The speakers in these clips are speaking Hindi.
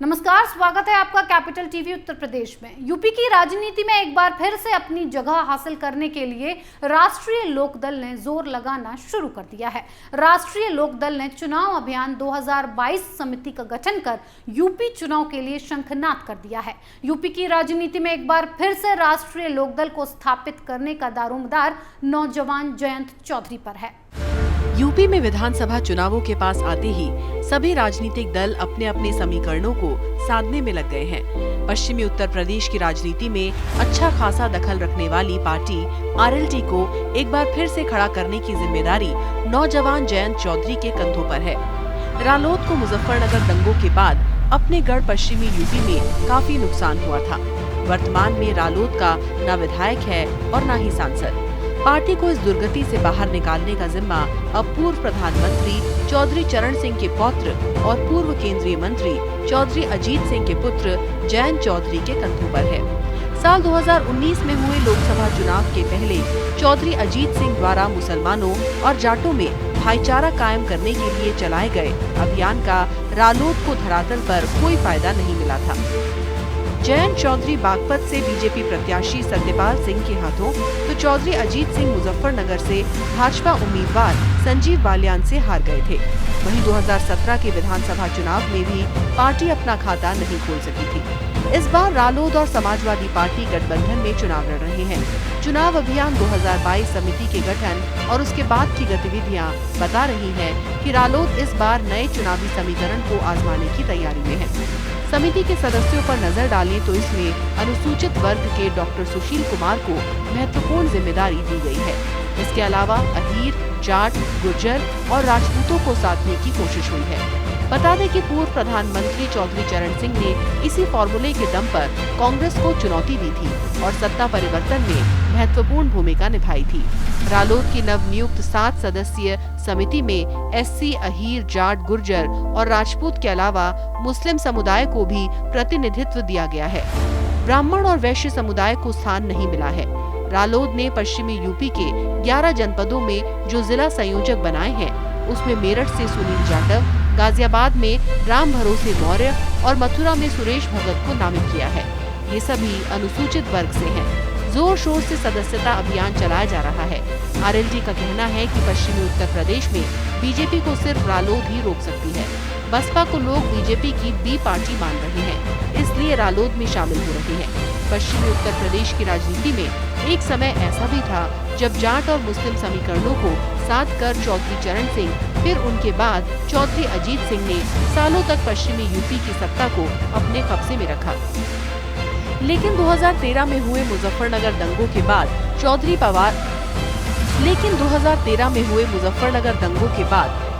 नमस्कार, स्वागत है आपका कैपिटल टीवी उत्तर प्रदेश में। यूपी की राजनीति में एक बार फिर से अपनी जगह हासिल करने के लिए राष्ट्रीय लोकदल ने जोर लगाना शुरू कर दिया है। राष्ट्रीय लोकदल ने चुनाव अभियान 2022 समिति का गठन कर यूपी चुनाव के लिए शंखनाद कर दिया है। यूपी की राजनीति में एक बार फिर से राष्ट्रीय लोकदल को स्थापित करने का दारोमदार नौजवान जयंत चौधरी पर है। यूपी में विधानसभा चुनावों के पास आते ही सभी राजनीतिक दल अपने अपने समीकरणों को साधने में लग गए हैं। पश्चिमी उत्तर प्रदेश की राजनीति में अच्छा खासा दखल रखने वाली पार्टी आरएलडी को एक बार फिर से खड़ा करने की जिम्मेदारी नौजवान जयंत चौधरी के कंधों पर है। रालोद को मुजफ्फरनगर दंगों के बाद अपने गढ़ पश्चिमी यूपी में काफी नुकसान हुआ था। वर्तमान में रालोद का न विधायक है और न ही सांसद। पार्टी को इस दुर्गति से बाहर निकालने का जिम्मा अब पूर्व प्रधानमंत्री चौधरी चरण सिंह के पौत्र और पूर्व केंद्रीय मंत्री चौधरी अजीत सिंह के पुत्र जयंत चौधरी के कंधों पर है। साल 2019 में हुए लोकसभा चुनाव के पहले चौधरी अजीत सिंह द्वारा मुसलमानों और जाटों में भाईचारा कायम करने के लिए चलाए गए अभियान का रालोद को धरातल पर कोई फायदा नहीं मिला था। जयंत चौधरी बागपत से बीजेपी प्रत्याशी सत्यपाल सिंह के हाथों तो चौधरी अजीत सिंह मुजफ्फरनगर से भाजपा उम्मीदवार संजीव बालियान से हार गए थे। वहीं 2017 के विधानसभा चुनाव में भी पार्टी अपना खाता नहीं खोल सकी थी। इस बार रालोद और समाजवादी पार्टी गठबंधन में चुनाव लड़ रहे हैं। चुनाव अभियान 2022 समिति के गठन और उसके बाद की गतिविधियां बता रही हैं कि रालोद इस बार नए चुनावी समीकरण को आजमाने की तैयारी में है। समिति के सदस्यों पर नजर डालें तो इसमें अनुसूचित वर्ग के डॉक्टर सुशील कुमार को महत्वपूर्ण जिम्मेदारी दी गई है। इसके अलावा अहीर, जाट, गुर्जर और राजपूतों को साधने की कोशिश हुई है। बता दें कि पूर्व प्रधानमंत्री चौधरी चरण सिंह ने इसी फॉर्मूले के दम पर कांग्रेस को चुनौती दी थी और सत्ता परिवर्तन में महत्वपूर्ण भूमिका निभाई थी। रालोद की नवनियुक्त 7 सदस्यीय समिति में एससी, अहीर, जाट, गुर्जर और राजपूत के अलावा मुस्लिम समुदाय को भी प्रतिनिधित्व दिया गया है। ब्राह्मण और वैश्य समुदाय को स्थान नहीं मिला है। रालोद ने पश्चिमी यूपी के 11 जनपदों में जो जिला संयोजक बनाए हैं, उसमें मेरठ से सुनील जाटव, गाजियाबाद में राम भरोसे मौर्य और मथुरा में सुरेश भगत को नामित किया है। ये सभी अनुसूचित वर्ग से हैं। जोर शोर से सदस्यता अभियान चलाया जा रहा है। आरएलडी का कहना है कि पश्चिमी उत्तर प्रदेश में बीजेपी को सिर्फ रालोद ही रोक सकती है। बसपा को लोग बीजेपी की बी पार्टी मान रहे हैं, इसलिए रालोद में शामिल हो रहे हैं। पश्चिमी उत्तर प्रदेश की राजनीति में एक समय ऐसा भी था जब जाट और मुस्लिम समीकरणों को साध कर चौधरी चरण सिंह, फिर उनके बाद चौधरी अजीत सिंह ने सालों तक पश्चिमी यूपी की सत्ता को अपने कब्जे में रखा। लेकिन 2013 में हुए मुजफ्फरनगर दंगों के बाद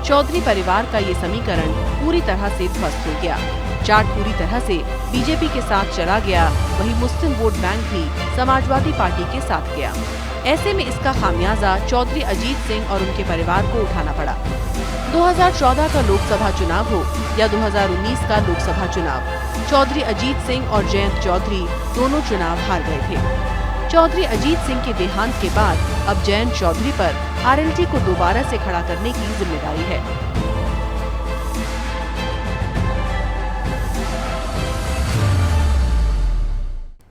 चौधरी परिवार का ये समीकरण पूरी तरह से ध्वस्त हो गया। जाट पूरी तरह से बीजेपी के साथ चला गया, वहीं मुस्लिम वोट बैंक भी समाजवादी पार्टी के साथ गया। ऐसे में इसका खामियाजा चौधरी अजीत सिंह और उनके परिवार को उठाना पड़ा। 2014 का लोकसभा चुनाव हो या 2019 का लोकसभा चुनाव, चौधरी अजीत सिंह और जयंत चौधरी दोनों चुनाव हार गए थे। चौधरी अजीत सिंह के देहांत के बाद अब जयंत चौधरी पर आरएलडी को दोबारा से खड़ा करने की जिम्मेदारी है।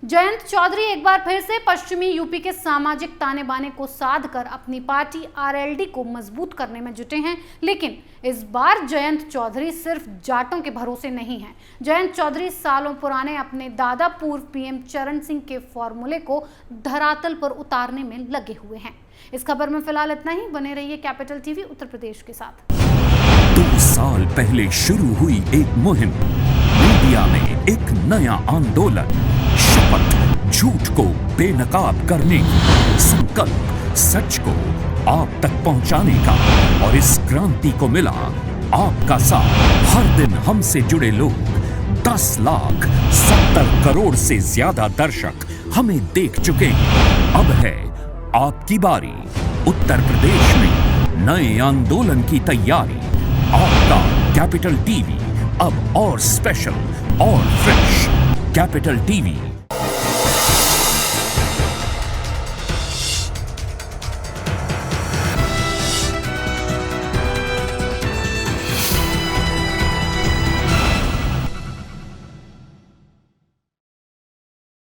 जयंत चौधरी एक बार फिर से पश्चिमी यूपी के सामाजिक ताने बाने को साध कर अपनी पार्टी आरएलडी को मजबूत करने में जुटे हैं। लेकिन इस बार जयंत चौधरी सिर्फ जाटों के भरोसे नहीं हैं। जयंत चौधरी सालों पुराने अपने दादा पूर्व पीएम चरण सिंह के फॉर्मूले को धरातल पर उतारने में लगे हुए हैं। इस खबर में फिलहाल इतना ही। बने रहिए कैपिटल टीवी उत्तर प्रदेश के साथ। 2 साल पहले शुरू हुई एक मुहिम, मीडिया में एक नया आंदोलन, शपथ झूठ को बेनकाब करने की, संकल्प सच को आप तक पहुंचाने का, और इस क्रांति को मिला आपका साथ। हर दिन हमसे जुड़े लोग, 10 लाख 70 करोड़ से ज्यादा दर्शक हमें देख चुके हैं। अब है आपकी बारी। उत्तर प्रदेश में नए आंदोलन की तैयारी। आपका कैपिटल टीवी अब और स्पेशल और फ्रेश। Capital TV